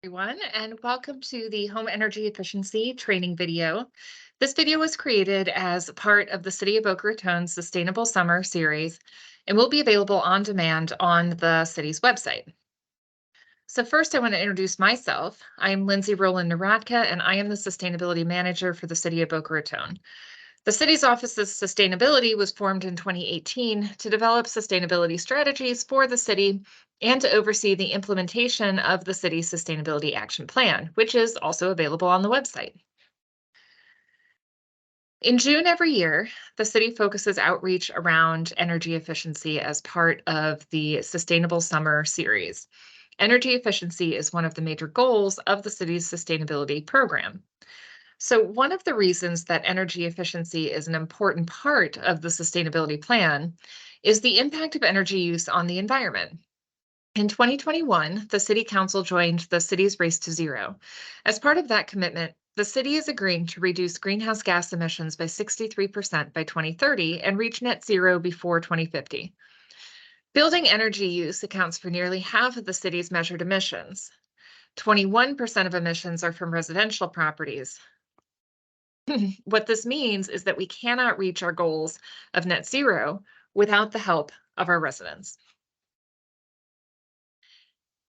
Everyone, and welcome to the Home Energy Efficiency training video. This video was created as part of the City of Boca Raton Sustainable Summer Series and will be available on demand on the city's website. So first, I want to introduce myself. I am Lindsay Rowland Narodka, and I am the Sustainability Manager for the City of Boca Raton. The city's Office of Sustainability was formed in 2018 to develop sustainability strategies for the city and to oversee the implementation of the city's Sustainability Action Plan, which is also available on the website. In June every year, the city focuses outreach around energy efficiency as part of the Sustainable Summer Series. Energy efficiency is one of the major goals of the city's sustainability program. So, one of the reasons that energy efficiency is an important part of the sustainability plan is the impact of energy use on the environment. In 2021, the City Council joined the city's Race to Zero. As part of that commitment, the city is agreeing to reduce greenhouse gas emissions by 63% by 2030 and reach net zero before 2050. Building energy use accounts for nearly half of the city's measured emissions. 21% of emissions are from residential properties. What this means is that we cannot reach our goals of net zero without the help of our residents.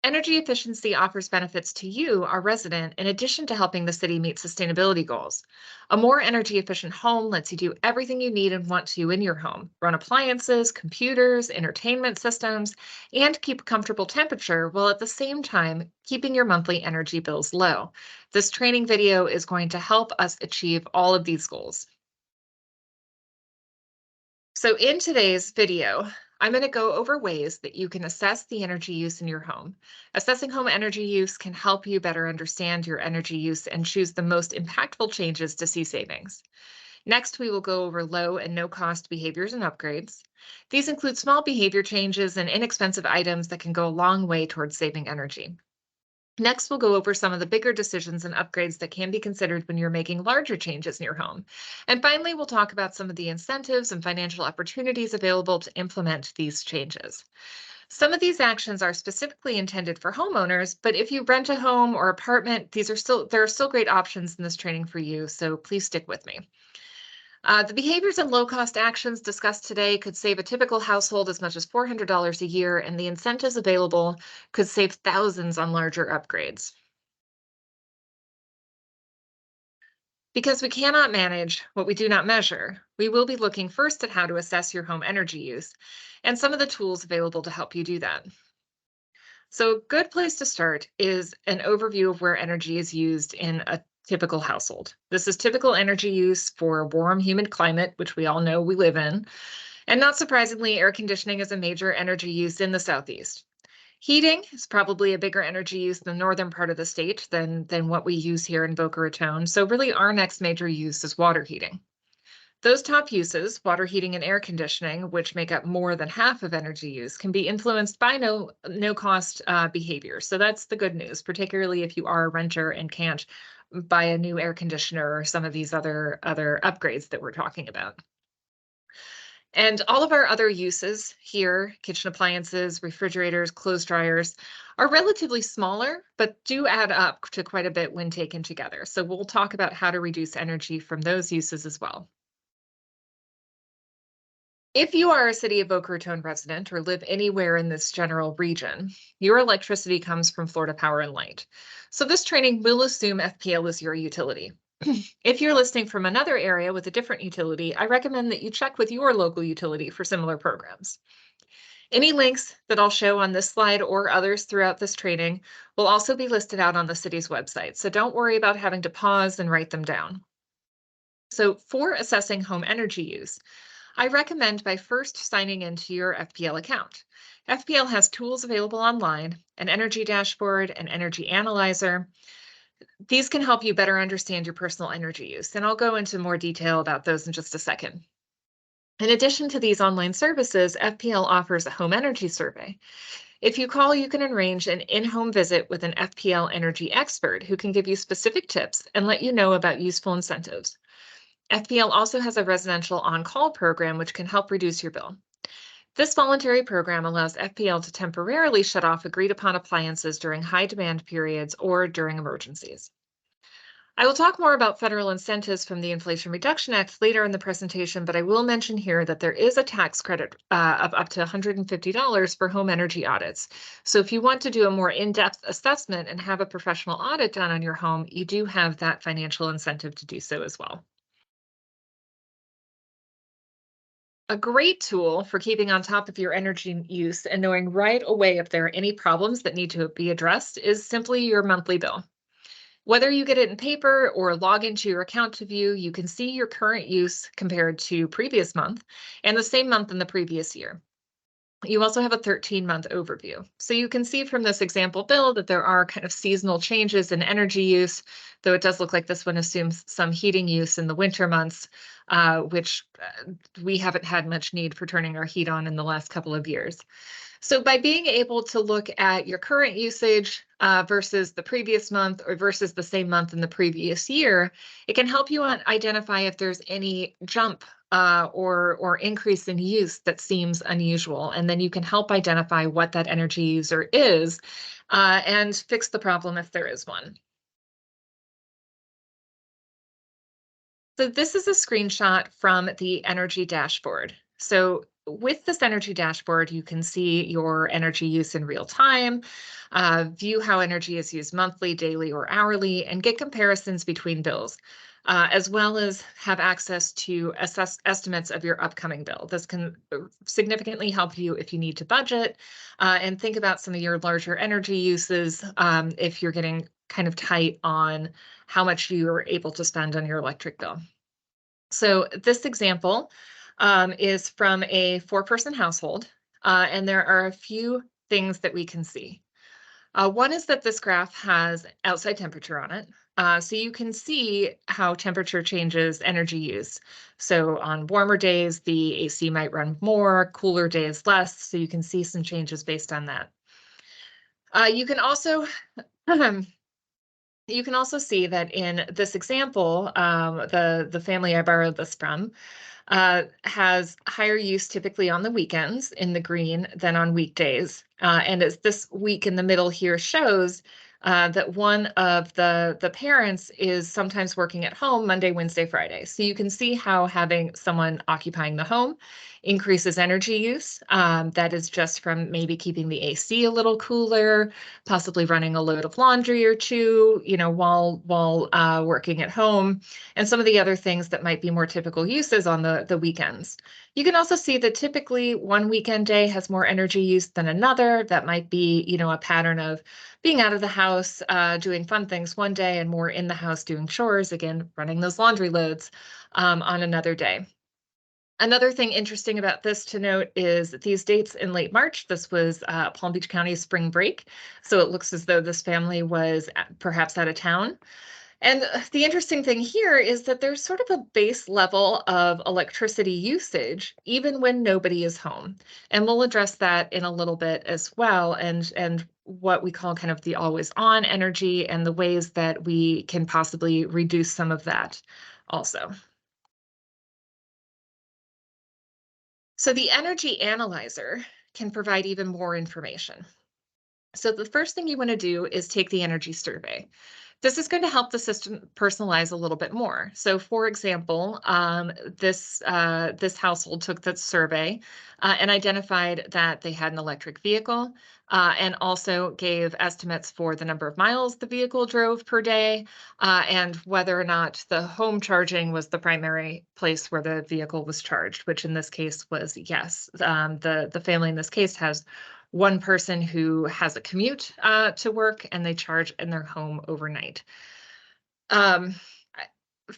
Energy efficiency offers benefits to you, our resident, in addition to helping the city meet sustainability goals. A more energy efficient home lets you do everything you need and want to in your home: run appliances, computers, entertainment systems, and keep a comfortable temperature while at the same time keeping your monthly energy bills low. This training video is going to help us achieve all of these goals. So in today's video, I'm going to go over ways that you can assess the energy use in your home. Assessing home energy use can help you better understand your energy use and choose the most impactful changes to see savings. Next, we will go over low and no cost behaviors and upgrades. These include small behavior changes and inexpensive items that can go a long way towards saving energy. Next, we'll go over some of the bigger decisions and upgrades that can be considered when you're making larger changes in your home. And finally, we'll talk about some of the incentives and financial opportunities available to implement these changes. Some of these actions are specifically intended for homeowners, but if you rent a home or apartment, there are still great options in this training for you, so please stick with me. The behaviors and low-cost actions discussed today could save a typical household as much as $400 a year, and the incentives available could save thousands on larger upgrades. Because we cannot manage what we do not measure, we will be looking first at how to assess your home energy use and some of the tools available to help you do that. So, a good place to start is an overview of where energy is used in a typical household. This is typical energy use for a warm, humid climate, which we all know we live in. And not surprisingly, air conditioning is a major energy use in the Southeast. Heating is probably a bigger energy use in the northern part of the state than what we use here in Boca Raton. So, really, our next major use is water heating. Those top uses, water heating and air conditioning, which make up more than half of energy use, can be influenced by no cost behavior. So that's the good news, particularly if you are a renter and can't buy a new air conditioner or some of these other upgrades that we're talking about. And all of our other uses here, kitchen appliances, refrigerators, clothes dryers, are relatively smaller, but do add up to quite a bit when taken together. So we'll talk about how to reduce energy from those uses as well. If you are a City of Boca Raton resident or live anywhere in this general region, your electricity comes from Florida Power and Light. So this training will assume FPL is your utility. If you're listening from another area with a different utility, I recommend that you check with your local utility for similar programs. Any links that I'll show on this slide or others throughout this training will also be listed out on the city's website, so don't worry about having to pause and write them down. So for assessing home energy use, I recommend by first signing into your FPL account. FPL has tools available online, an energy dashboard, an energy analyzer. These can help you better understand your personal energy use, and I'll go into more detail about those in just a second. In addition to these online services, FPL offers a home energy survey. If you call, you can arrange an in-home visit with an FPL energy expert who can give you specific tips and let you know about useful incentives. FPL also has a residential on-call program which can help reduce your bill. This voluntary program allows FPL to temporarily shut off agreed upon appliances during high demand periods or during emergencies. I will talk more about federal incentives from the Inflation Reduction Act later in the presentation, but I will mention here that there is a tax credit of up to $150 for home energy audits. So if you want to do a more in-depth assessment and have a professional audit done on your home, you do have that financial incentive to do so as well. A great tool for keeping on top of your energy use and knowing right away if there are any problems that need to be addressed is simply your monthly bill. Whether you get it in paper or log into your account to view, you can see your current use compared to previous month and the same month in the previous year. You also have a 13-month overview. So you can see from this example bill that there are kind of seasonal changes in energy use, though it does look like this one assumes some heating use in the winter months, which we haven't had much need for turning our heat on in the last couple of years. So by being able to look at your current usage versus the previous month or versus the same month in the previous year, it can help you identify if there's any jump or increase in use that seems unusual. And then you can help identify what that energy user is and fix the problem if there is one. So this is a screenshot from the energy dashboard. So with this energy dashboard, you can see your energy use in real time, view how energy is used monthly, daily, or hourly, and get comparisons between bills, as well as have access to assess estimates of your upcoming bill. This can significantly help you if you need to budget and think about some of your larger energy uses if you're getting kind of tight on how much you are able to spend on your electric bill. So this example is from a four-person household, and there are a few things that we can see. One is that this graph has outside temperature on it. So you can see how temperature changes energy use. So on warmer days, the AC might run more, cooler days less. So you can see some changes based on that. You can also You can also see that in this example, the family I borrowed this from has higher use typically on the weekends in the green than on weekdays. And as this week in the middle here shows, that one of the parents is sometimes working at home Monday, Wednesday, Friday. So you can see how having someone occupying the home increases energy use. That is just from maybe keeping the AC a little cooler, possibly running a load of laundry or two, while working at home, and some of the other things that might be more typical uses on the weekends. You can also see that typically one weekend day has more energy use than another. That might be, a pattern of being out of the house, doing fun things one day and more in the house doing chores, again, running those laundry loads on another day. Another thing interesting about this to note is that these dates in late March. This was Palm Beach County spring break. So it looks as though this family was perhaps out of town. And the interesting thing here is that there's sort of a base level of electricity usage, even when nobody is home. And we'll address that in a little bit as well, and what we call kind of the always on energy and the ways that we can possibly reduce some of that also. So the energy analyzer can provide even more information. So the first thing you want to do is take the energy survey. This is going to help the system personalize a little bit more. So, for example, this household took the survey and identified that they had an electric vehicle, and also gave estimates for the number of miles the vehicle drove per day, and whether or not the home charging was the primary place where the vehicle was charged, which in this case was yes. The family in this case has one person who has a commute to work, and they charge in their home overnight. Um,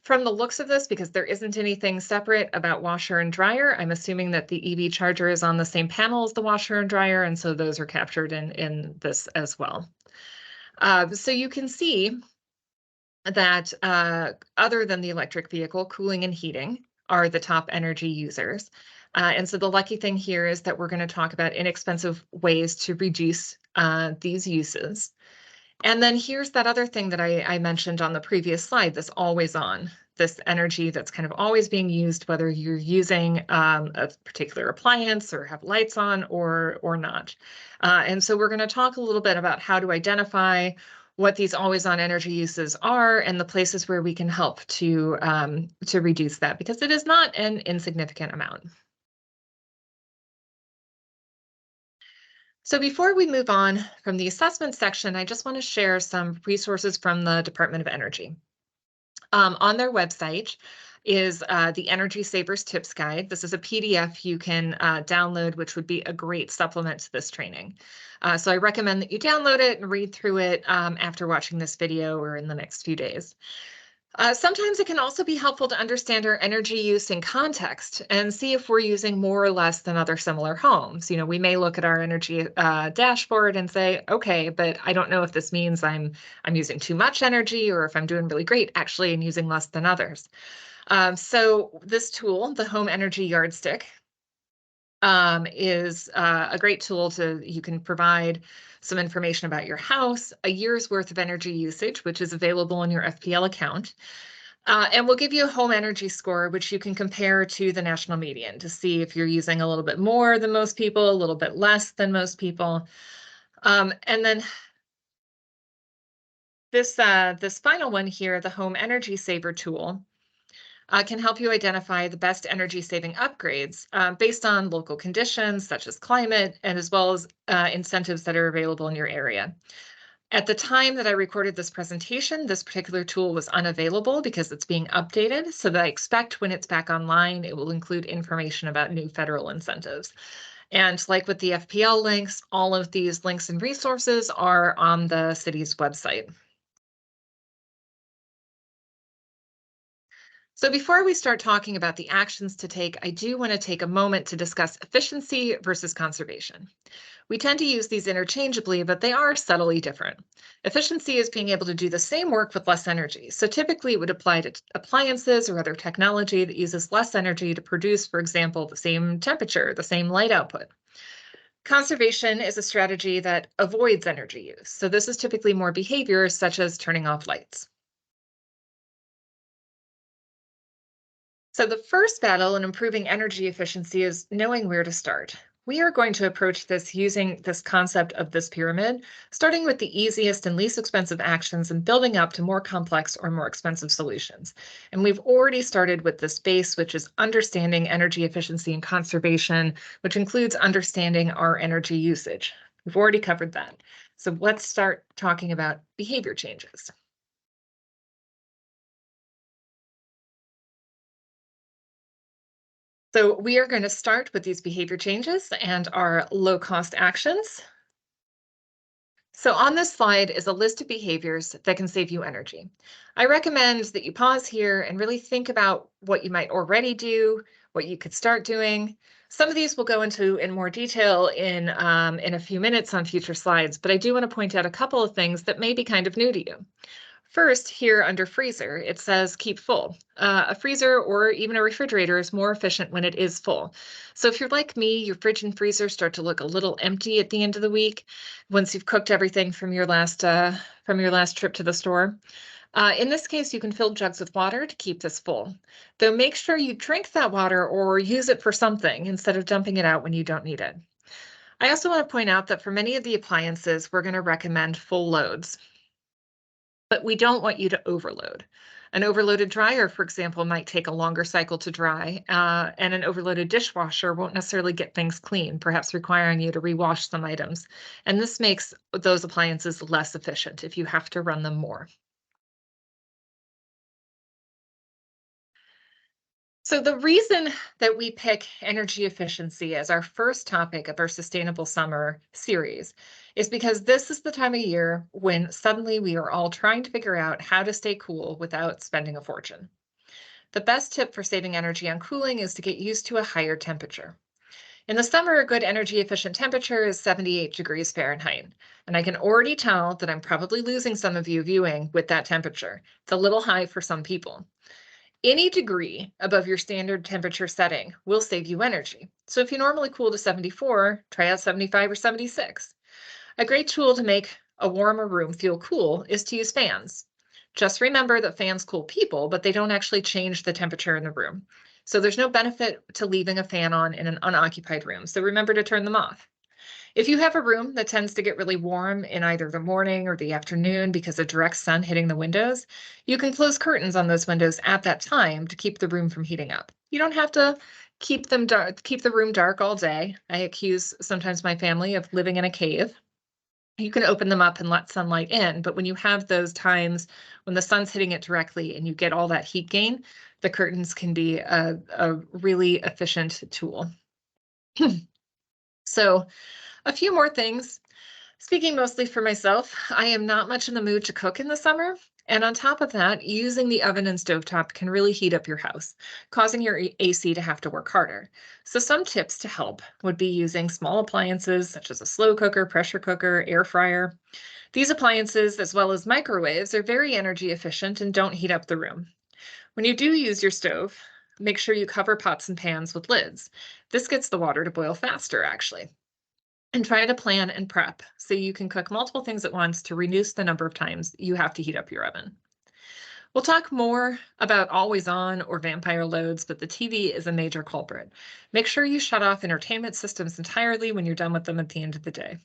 from the looks of this, because there isn't anything separate about washer and dryer, I'm assuming that the EV charger is on the same panel as the washer and dryer, and so those are captured in this as well. So you can see that other than the electric vehicle, cooling and heating are the top energy users. And so the lucky thing here is that we're going to talk about inexpensive ways to reduce these uses. And then here's that other thing that I mentioned on the previous slide, this always on. this energy that's kind of always being used, whether you're using a particular appliance or have lights on or not. And so we're going to talk a little bit about how to identify what these always on energy uses are and the places where we can help to reduce that, because it is not an insignificant amount. So before we move on from the assessment section, I just want to share some resources from the Department of Energy. On their website is the Energy Savers Tips Guide. This is a PDF you can download, which would be a great supplement to this training. So I recommend that you download it and read through it after watching this video or in the next few days. Sometimes it can also be helpful to understand our energy use in context and see if we're using more or less than other similar homes. You know, we may look at our energy dashboard and say, okay, but I don't know if this means I'm using too much energy or if I'm doing really great actually and using less than others. So this tool, the Home Energy Yardstick, is a great tool you can provide some information about your house, a year's worth of energy usage, which is available in your FPL account. And we'll give you a home energy score, which you can compare to the national median to see if you're using a little bit more than most people, a little bit less than most people. And then this final one here, the Home Energy Saver tool, can help you identify the best energy saving upgrades based on local conditions such as climate and as well as incentives that are available in your area. At the time that I recorded this presentation, this particular tool was unavailable because it's being updated. So that I expect when it's back online, it will include information about new federal incentives. And like with the FPL links, all of these links and resources are on the city's website. So before we start talking about the actions to take, I do want to take a moment to discuss efficiency versus conservation. We tend to use these interchangeably, but they are subtly different. Efficiency is being able to do the same work with less energy. So typically it would apply to appliances or other technology that uses less energy to produce, for example, the same temperature, the same light output. Conservation is a strategy that avoids energy use. So this is typically more behaviors such as turning off lights. So the first battle in improving energy efficiency is knowing where to start. We are going to approach this using this concept of this pyramid, starting with the easiest and least expensive actions and building up to more complex or more expensive solutions. And we've already started with this base, which is understanding energy efficiency and conservation, which includes understanding our energy usage. We've already covered that. So let's start talking about behavior changes. So we are going to start with these behavior changes and our low-cost actions. So on this slide is a list of behaviors that can save you energy. I recommend that you pause here and really think about what you might already do, what you could start doing. Some of these we'll go into in more detail in a few minutes on future slides, but I do want to point out a couple of things that may be kind of new to you. First, here under freezer, it says keep full. A freezer or even a refrigerator is more efficient when it is full. So if you're like me, your fridge and freezer start to look a little empty at the end of the week once you've cooked everything from your last trip to the store. In this case, you can fill jugs with water to keep this full. Though make sure you drink that water or use it for something instead of dumping it out when you don't need it. I also want to point out that for many of the appliances, we're going to recommend full loads. But we don't want you to overload. An overloaded dryer, for example, might take a longer cycle to dry, and an overloaded dishwasher won't necessarily get things clean, perhaps requiring you to rewash some items. And this makes those appliances less efficient if you have to run them more. So the reason that we pick energy efficiency as our first topic of our Sustainable Summer series is because this is the time of year when suddenly we are all trying to figure out how to stay cool without spending a fortune. The best tip for saving energy on cooling is to get used to a higher temperature. In the summer, a good energy efficient temperature is 78 degrees Fahrenheit. And I can already tell that I'm probably losing some of you viewing with that temperature. It's a little high for some people. Any degree above your standard temperature setting will save you energy. So if you normally cool to 74, try out 75 or 76. A great tool to make a warmer room feel cool is to use fans. Just remember that fans cool people, but they don't actually change the temperature in the room. So there's no benefit to leaving a fan on in an unoccupied room. So remember to turn them off. If you have a room that tends to get really warm in either the morning or the afternoon because of direct sun hitting the windows, you can close curtains on those windows at that time to keep the room from heating up. You don't have to keep them dark, keep the room dark all day. I accuse sometimes my family of living in a cave. You can open them up and let sunlight in, but when you have those times when the sun's hitting it directly and you get all that heat gain, the curtains can be a really efficient tool. So, a few more things. Speaking mostly for myself, I am not much in the mood to cook in the summer. And on top of that, using the oven and stovetop can really heat up your house, causing your AC to have to work harder. So, some tips to help would be using small appliances such as a slow cooker, pressure cooker, air fryer. These appliances, as well as microwaves, are very energy efficient and don't heat up the room. When you do use your stove, make sure you cover pots and pans with lids. This gets the water to boil faster, actually. And try to plan and prep so you can cook multiple things at once to reduce the number of times you have to heat up your oven. We'll talk more about always on or vampire loads, but the TV is a major culprit. Make sure you shut off entertainment systems entirely when you're done with them at the end of the day.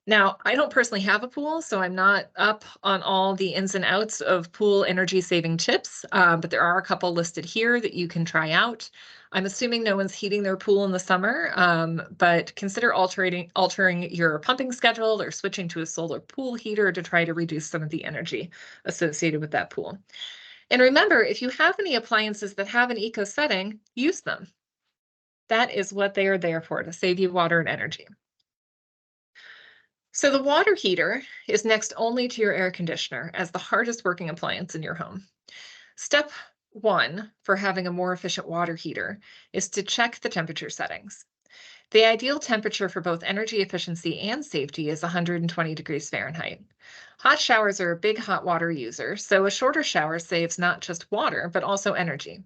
Now, I don't personally have a pool, so I'm not up on all the ins and outs of pool energy saving tips, but there are a couple listed here that you can try out. I'm assuming no one's heating their pool in the summer, but consider altering your pumping schedule or switching to a solar pool heater to try to reduce some of the energy associated with that pool. And remember, if you have any appliances that have an eco setting, use them. That is what they are there for, to save you water and energy. So the water heater is next only to your air conditioner as the hardest working appliance in your home. Step one for having a more efficient water heater is to check the temperature settings. The ideal temperature for both energy efficiency and safety is 120 degrees Fahrenheit. Hot showers are a big hot water user, so a shorter shower saves not just water, but also energy.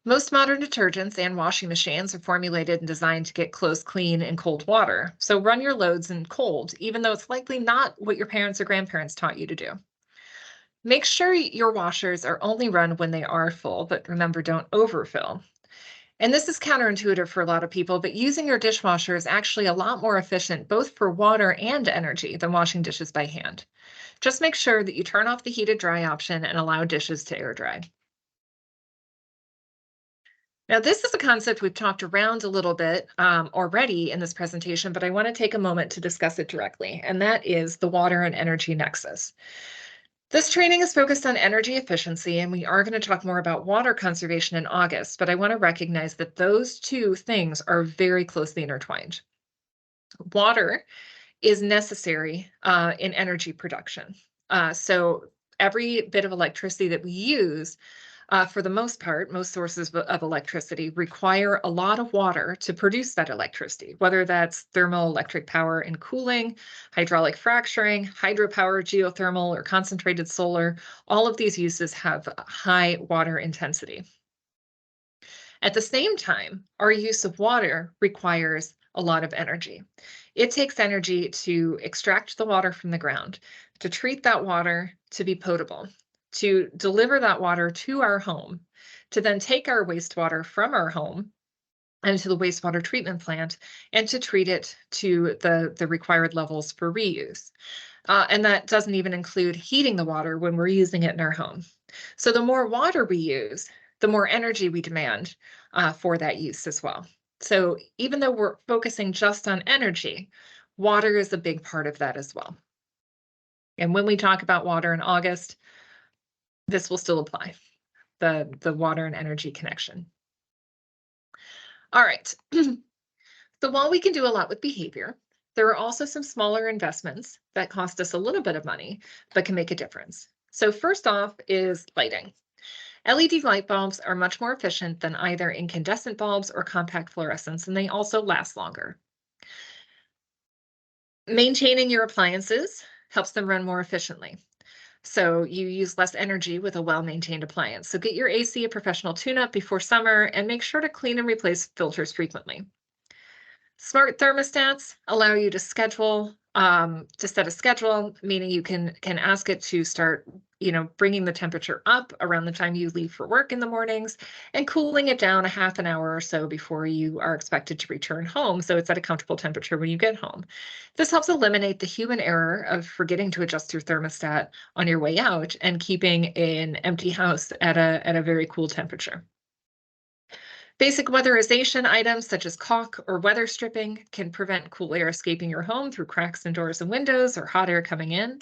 Most modern detergents and washing machines are formulated and designed to get clothes clean in cold water. So run your loads in cold, even though it's likely not what your parents or grandparents taught you to do. Make sure your washers are only run when they are full, but remember, don't overfill. And this is counterintuitive for a lot of people, but using your dishwasher is actually a lot more efficient, both for water and energy, than washing dishes by hand. Just make sure that you turn off the heated dry option and allow dishes to air dry. Now, this is a concept we've talked around a little bit already in this presentation, but I want to take a moment to discuss it directly, and that is the water and energy nexus. This training is focused on energy efficiency, and we are going to talk more about water conservation in August, but I want to recognize that those two things are very closely intertwined. Water is necessary in energy production. So every bit of electricity that we use, for the most part, most sources of electricity require a lot of water to produce that electricity, whether that's thermoelectric power and cooling, hydraulic fracturing, hydropower, geothermal, or concentrated solar. All of these uses have high water intensity. At the same time, our use of water requires a lot of energy. It takes energy to extract the water from the ground, to treat that water to be potable, to deliver that water to our home, to then take our wastewater from our home and to the wastewater treatment plant and to treat it to the required levels for reuse. And that doesn't even include heating the water when we're using it in our home. So the more water we use, the more energy we demand for that use as well. So even though we're focusing just on energy, water is a big part of that as well. And when we talk about water in August, this will still apply, the water and energy connection. All right. So while we can do a lot with behavior, there are also some smaller investments that cost us a little bit of money, but can make a difference. So first off is lighting. LED light bulbs are much more efficient than either incandescent bulbs or compact fluorescents, and they also last longer. Maintaining your appliances helps them run more efficiently. So you use less energy with a well-maintained appliance. So get your AC a professional tune-up before summer and make sure to clean and replace filters frequently. Smart thermostats allow you to schedule to set a schedule, meaning you can ask it to start, bringing the temperature up around the time you leave for work in the mornings and cooling it down a half an hour or so before you are expected to return home, so it's at a comfortable temperature when you get home. This helps eliminate the human error of forgetting to adjust your thermostat on your way out and keeping an empty house at a very cool temperature. Basic weatherization items such as caulk or weather stripping can prevent cool air escaping your home through cracks in doors and windows or hot air coming in.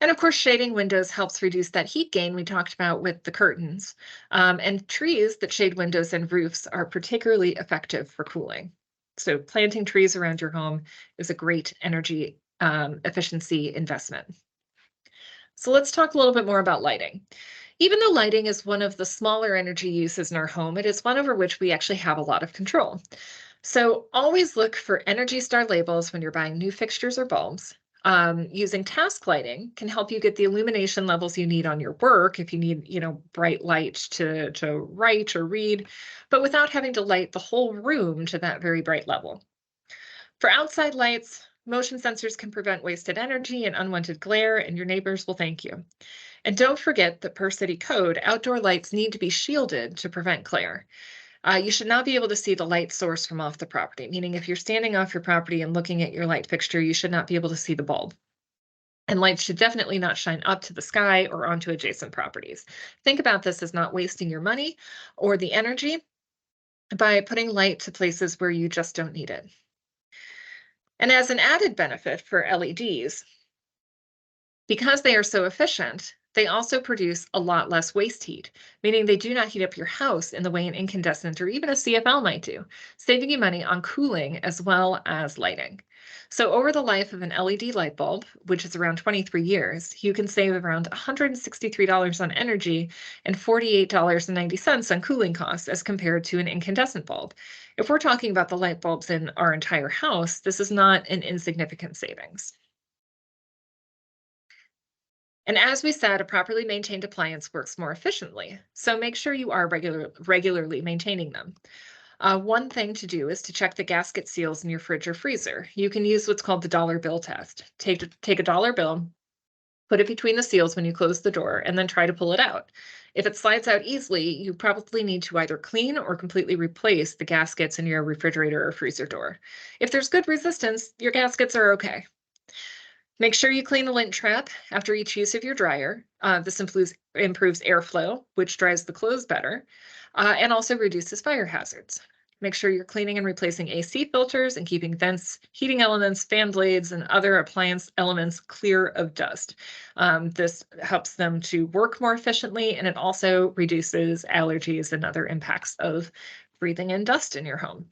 And of course, shading windows helps reduce that heat gain we talked about with the curtains. And trees that shade windows and roofs are particularly effective for cooling. So planting trees around your home is a great energy efficiency investment. So let's talk a little bit more about lighting. Even though lighting is one of the smaller energy uses in our home, it is one over which we actually have a lot of control. So always look for Energy Star labels when you're buying new fixtures or bulbs. Using task lighting can help you get the illumination levels you need on your work if you need, bright light to write or read, but without having to light the whole room to that very bright level. For outside lights, motion sensors can prevent wasted energy and unwanted glare, and your neighbors will thank you. And don't forget that per city code, outdoor lights need to be shielded to prevent glare. You should not be able to see the light source from off the property, meaning if you're standing off your property and looking at your light fixture, you should not be able to see the bulb. And lights should definitely not shine up to the sky or onto adjacent properties. Think about this as not wasting your money or the energy by putting light to places where you just don't need it. And as an added benefit for LEDs, because they are so efficient, they also produce a lot less waste heat, meaning they do not heat up your house in the way an incandescent or even a CFL might do, saving you money on cooling as well as lighting. So over the life of an LED light bulb, which is around 23 years, you can save around $163 on energy and $48.90 on cooling costs as compared to an incandescent bulb. If we're talking about the light bulbs in our entire house, this is not an insignificant savings. And as we said, a properly maintained appliance works more efficiently. So make sure you are regularly maintaining them. One thing to do is to check the gasket seals in your fridge or freezer. You can use what's called the dollar bill test. Take a dollar bill, put it between the seals when you close the door, and then try to pull it out. If it slides out easily, you probably need to either clean or completely replace the gaskets in your refrigerator or freezer door. If there's good resistance, your gaskets are okay. Make sure you clean the lint trap after each use of your dryer. This improves airflow, which dries the clothes better, and also reduces fire hazards. Make sure you're cleaning and replacing AC filters and keeping vents, heating elements, fan blades, and other appliance elements clear of dust. This helps them to work more efficiently, and it also reduces allergies and other impacts of breathing in dust in your home.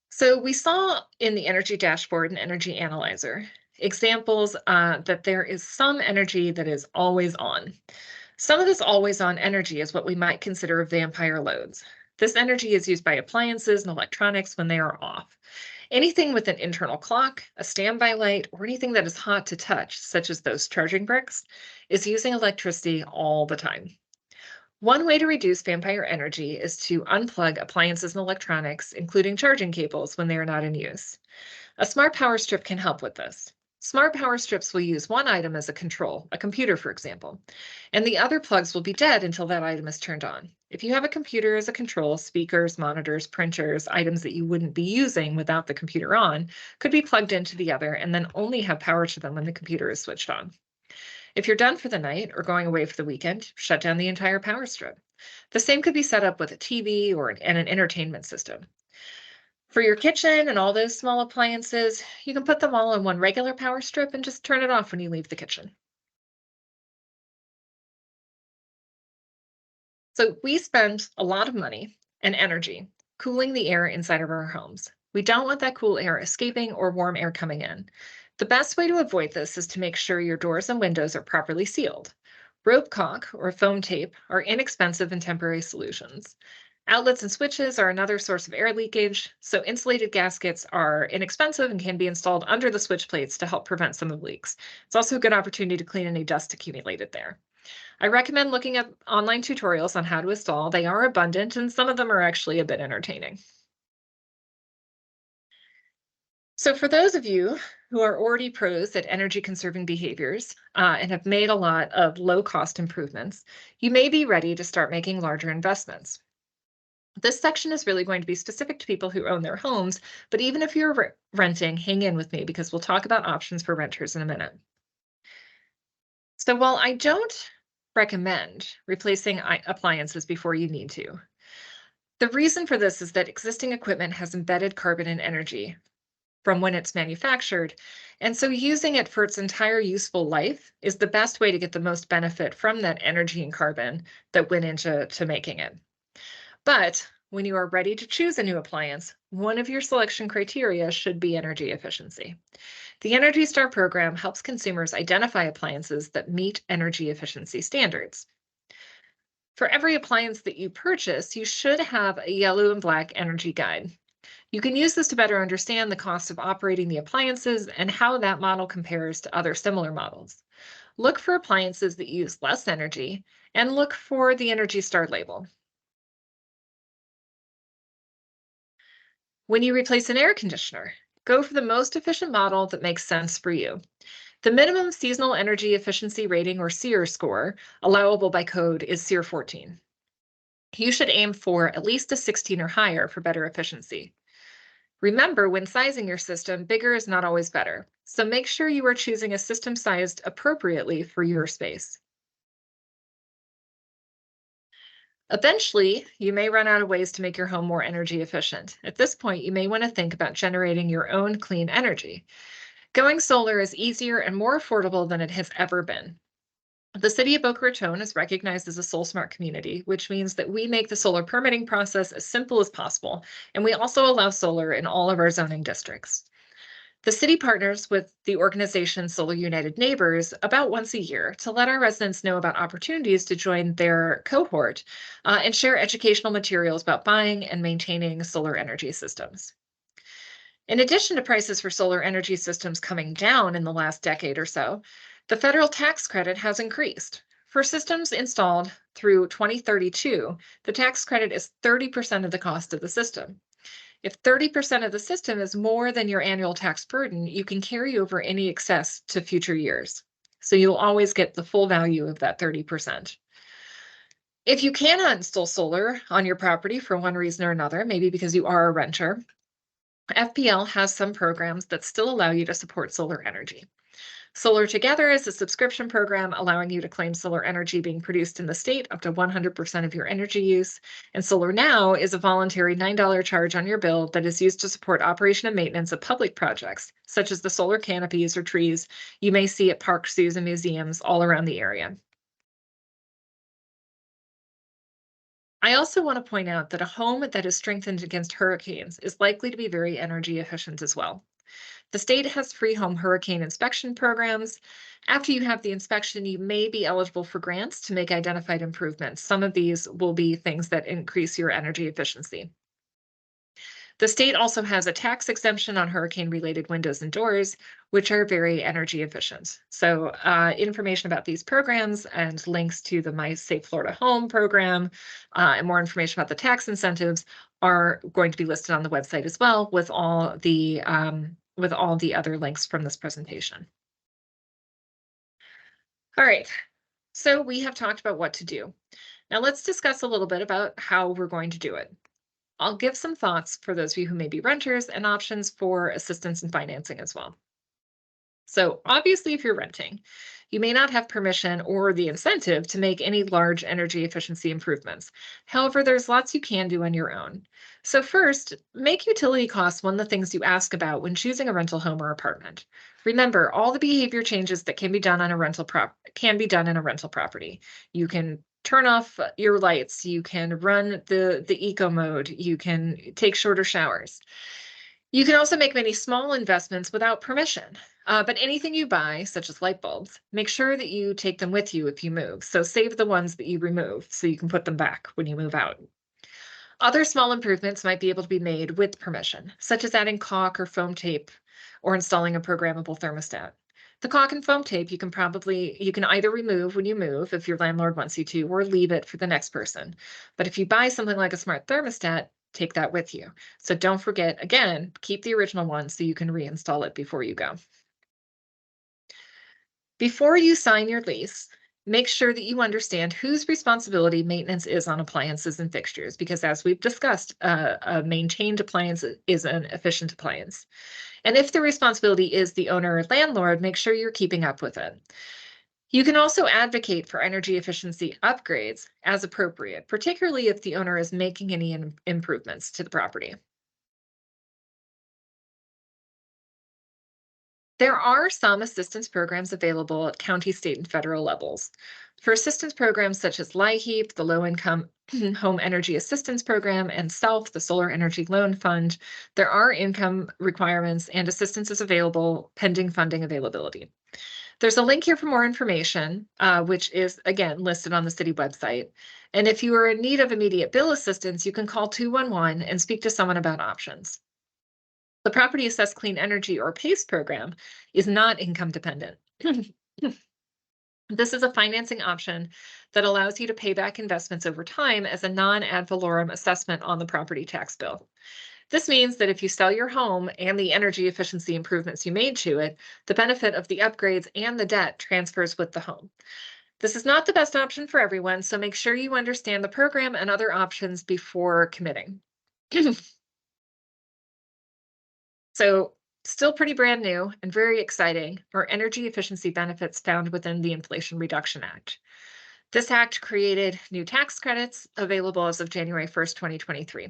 So we saw in the energy dashboard and energy analyzer examples that there is some energy that is always on. Some of this always on energy is what we might consider vampire loads. This energy is used by appliances and electronics when they are off. Anything with an internal clock, a standby light, or anything that is hot to touch, such as those charging bricks, is using electricity all the time. One way to reduce vampire energy is to unplug appliances and electronics, including charging cables, when they are not in use. A smart power strip can help with this. Smart power strips will use one item as a control, a computer, for example, and the other plugs will be dead until that item is turned on. If you have a computer as a control, speakers, monitors, printers, items that you wouldn't be using without the computer on, could be plugged into the other and then only have power to them when the computer is switched on. If you're done for the night or going away for the weekend, shut down the entire power strip. The same could be set up with a TV and an entertainment system. For your kitchen and all those small appliances, you can put them all on one regular power strip and just turn it off when you leave the kitchen. So we spend a lot of money and energy cooling the air inside of our homes. We don't want that cool air escaping or warm air coming in. The best way to avoid this is to make sure your doors and windows are properly sealed. Rope caulk or foam tape are inexpensive and temporary solutions. Outlets and switches are another source of air leakage, so insulated gaskets are inexpensive and can be installed under the switch plates to help prevent some of the leaks. It's also a good opportunity to clean any dust accumulated there. I recommend looking at online tutorials on how to install. They are abundant and some of them are actually a bit entertaining. So, for those of you who are already pros at energy conserving behaviors and have made a lot of low cost improvements, you may be ready to start making larger investments. This section is really going to be specific to people who own their homes, but even if you're renting, hang in with me because we'll talk about options for renters in a minute. So, while I don't recommend replacing appliances before you need to, the reason for this is that existing equipment has embedded carbon and energy from when it's manufactured. And so using it for its entire useful life is the best way to get the most benefit from that energy and carbon that went into making it. But when you are ready to choose a new appliance, one of your selection criteria should be energy efficiency. The Energy Star program helps consumers identify appliances that meet energy efficiency standards. For every appliance that you purchase, you should have a yellow and black energy guide. You can use this to better understand the cost of operating the appliances and how that model compares to other similar models. Look for appliances that use less energy and look for the Energy Star label. When you replace an air conditioner, go for the most efficient model that makes sense for you. The minimum seasonal energy efficiency rating or SEER score allowable by code is SEER 14. You should aim for at least a 16 or higher for better efficiency. Remember, when sizing your system, bigger is not always better. So make sure you are choosing a system sized appropriately for your space. Eventually, you may run out of ways to make your home more energy efficient. At this point, you may want to think about generating your own clean energy. Going solar is easier and more affordable than it has ever been. The city of Boca Raton is recognized as a Soul Smart community, which means that we make the solar permitting process as simple as possible, and we also allow solar in all of our zoning districts. The city partners with the organization Solar United Neighbors about once a year to let our residents know about opportunities to join their cohort and share educational materials about buying and maintaining solar energy systems. In addition to prices for solar energy systems coming down in the last decade or so, the federal tax credit has increased. For systems installed through 2032, the tax credit is 30% of the cost of the system. If 30% of the system is more than your annual tax burden, you can carry over any excess to future years. So you'll always get the full value of that 30%. If you cannot install solar on your property for one reason or another, maybe because you are a renter, FPL has some programs that still allow you to support solar energy. Solar Together is a subscription program allowing you to claim solar energy being produced in the state up to 100% of your energy use. And Solar Now is a voluntary $9 charge on your bill that is used to support operation and maintenance of public projects, such as the solar canopies or trees you may see at parks, zoos, and museums all around the area. I also want to point out that a home that is strengthened against hurricanes is likely to be very energy efficient as well. The state has free home hurricane inspection programs. After you have the inspection, you may be eligible for grants to make identified improvements. Some of these will be things that increase your energy efficiency. The state also has a tax exemption on hurricane related windows and doors, which are very energy efficient. So information about these programs and links to the My Safe Florida Home program and more information about the tax incentives are going to be listed on the website as well with all the other links from this presentation. All right, so we have talked about what to do. Now let's discuss a little bit about how we're going to do it. I'll give some thoughts for those of you who may be renters and options for assistance in financing as well. So obviously, if you're renting, you may not have permission or the incentive to make any large energy efficiency improvements. However, there's lots you can do on your own. So first, make utility costs one of the things you ask about when choosing a rental home or apartment. Remember, all the behavior changes that can be done on a can be done in a rental property. You can turn off your lights, you can run the eco mode, you can take shorter showers. You can also make many small investments without permission. But anything you buy, such as light bulbs, make sure that you take them with you if you move. So save the ones that you remove so you can put them back when you move out. Other small improvements might be able to be made with permission, such as adding caulk or foam tape or installing a programmable thermostat. The caulk and foam tape you can either remove when you move if your landlord wants you to, or leave it for the next person. But if you buy something like a smart thermostat, take that with you. So don't forget, again, keep the original one so you can reinstall it before you go. Before you sign your lease, make sure that you understand whose responsibility maintenance is on appliances and fixtures, because as we've discussed, a maintained appliance is an efficient appliance. And if the responsibility is the owner or landlord, make sure you're keeping up with it. You can also advocate for energy efficiency upgrades as appropriate, particularly if the owner is making any improvements to the property. There are some assistance programs available at county, state, and federal levels. For assistance programs such as LIHEAP, the Low Income Home Energy Assistance Program, and SELF, the Solar Energy Loan Fund, there are income requirements and assistance is available pending funding availability. There's a link here for more information, which is, again, listed on the city website. And if you are in need of immediate bill assistance, you can call 211 and speak to someone about options. The Property Assessed Clean Energy or PACE program is not income dependent. This is a financing option that allows you to pay back investments over time as a non-ad valorem assessment on the property tax bill. This means that if you sell your home and the energy efficiency improvements you made to it, the benefit of the upgrades and the debt transfers with the home. This is not the best option for everyone, so make sure you understand the program and other options before committing. So, still pretty brand new and very exciting are energy efficiency benefits found within the Inflation Reduction Act. This act created new tax credits available as of January 1st, 2023.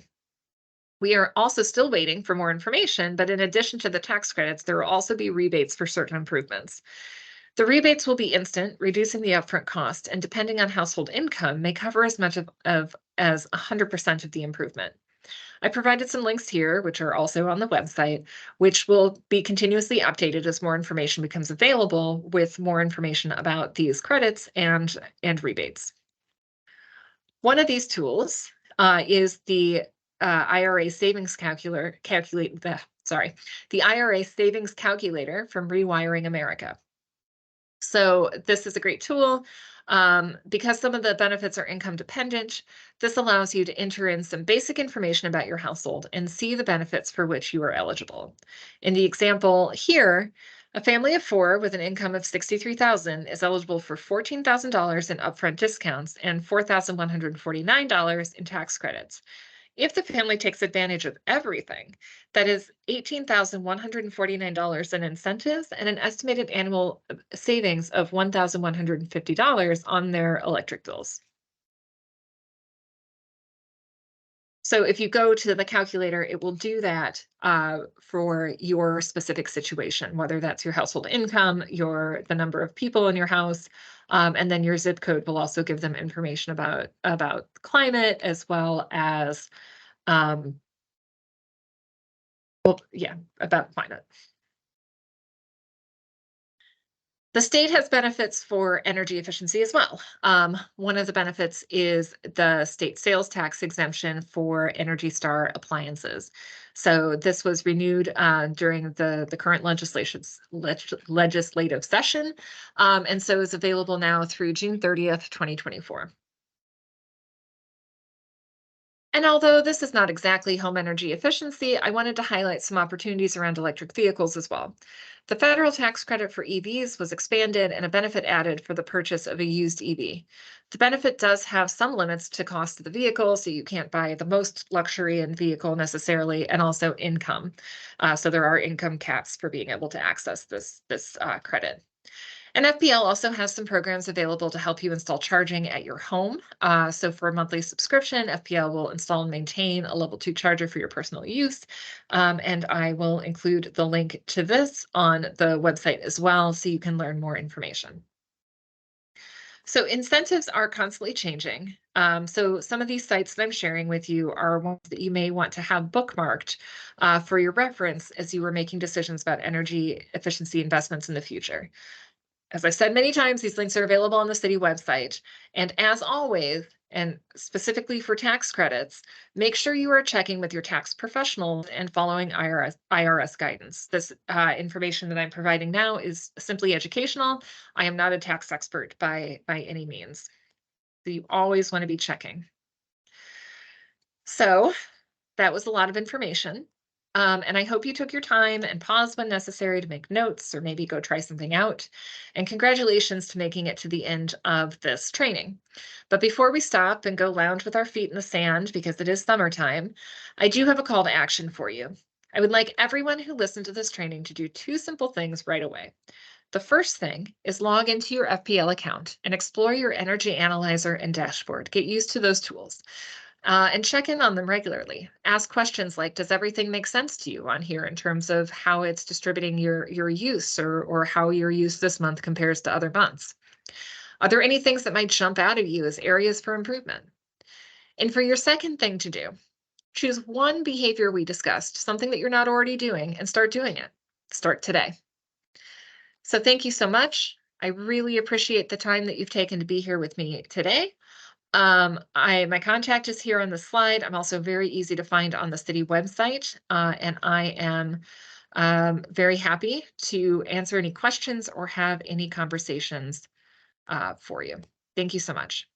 We are also still waiting for more information, but in addition to the tax credits, there will also be rebates for certain improvements. The rebates will be instant, reducing the upfront cost, and depending on household income, may cover as much as 100% of the improvement. I provided some links here, which are also on the website, which will be continuously updated as more information becomes available with more information about these credits and rebates. One of these tools is the IRA savings the IRA savings calculator from Rewiring America. So this is a great tool. Because some of the benefits are income dependent, this allows you to enter in some basic information about your household and see the benefits for which you are eligible. In the example here, a family of 4 with an income of $63,000 is eligible for $14,000 in upfront discounts and $4,149 in tax credits. If the family takes advantage of everything, that is $18,149 in incentives and an estimated annual savings of $1,150 on their electric bills. So if you go to the calculator, it will do that for your specific situation, whether that's your household income, the number of people in your house, and then your zip code will also give them information about climate as well as about climate. The state has benefits for energy efficiency as well. One of the benefits is the state sales tax exemption for Energy Star appliances. So this was renewed during the current legislative session, and so is available now through June 30th, 2024. And although this is not exactly home energy efficiency, I wanted to highlight some opportunities around electric vehicles as well. The federal tax credit for EVs was expanded and a benefit added for the purchase of a used EV. The benefit does have some limits to cost of the vehicle, so you can't buy the most luxury in vehicle necessarily, and also income. So there are income caps for being able to access this credit. And FPL also has some programs available to help you install charging at your home. So for a monthly subscription, FPL will install and maintain a level 2 charger for your personal use. And I will include the link to this on the website as well, so you can learn more information. So incentives are constantly changing. So some of these sites that I'm sharing with you are ones that you may want to have bookmarked for your reference as you are making decisions about energy efficiency investments in the future. As I've said many times, these links are available on the city website. And as always, and specifically for tax credits, make sure you are checking with your tax professionals and following IRS guidance. This information that I'm providing now is simply educational. I am not a tax expert by any means. So you always want to be checking. So That was a lot of information. And I hope you took your time and paused when necessary to make notes or maybe go try something out. And congratulations to making it to the end of this training. But before we stop and go lounge with our feet in the sand because it is summertime, I do have a call to action for you. I would like everyone who listened to this training to do two simple things right away. The first thing is log into your FPL account and explore your energy analyzer and dashboard. Get used to those tools. And check in on them regularly. Ask questions like, does everything make sense to you on here in terms of how it's distributing your use or how your use this month compares to other months? Are there any things that might jump out at you as areas for improvement? And for your second thing to do, choose one behavior we discussed, something that you're not already doing, and start doing it. Start today. So thank you so much. I really appreciate the time that you've taken to be here with me today. My contact is here on the slide. I'm also very easy to find on the city website, and I am very happy to answer any questions or have any conversations for you. Thank you so much.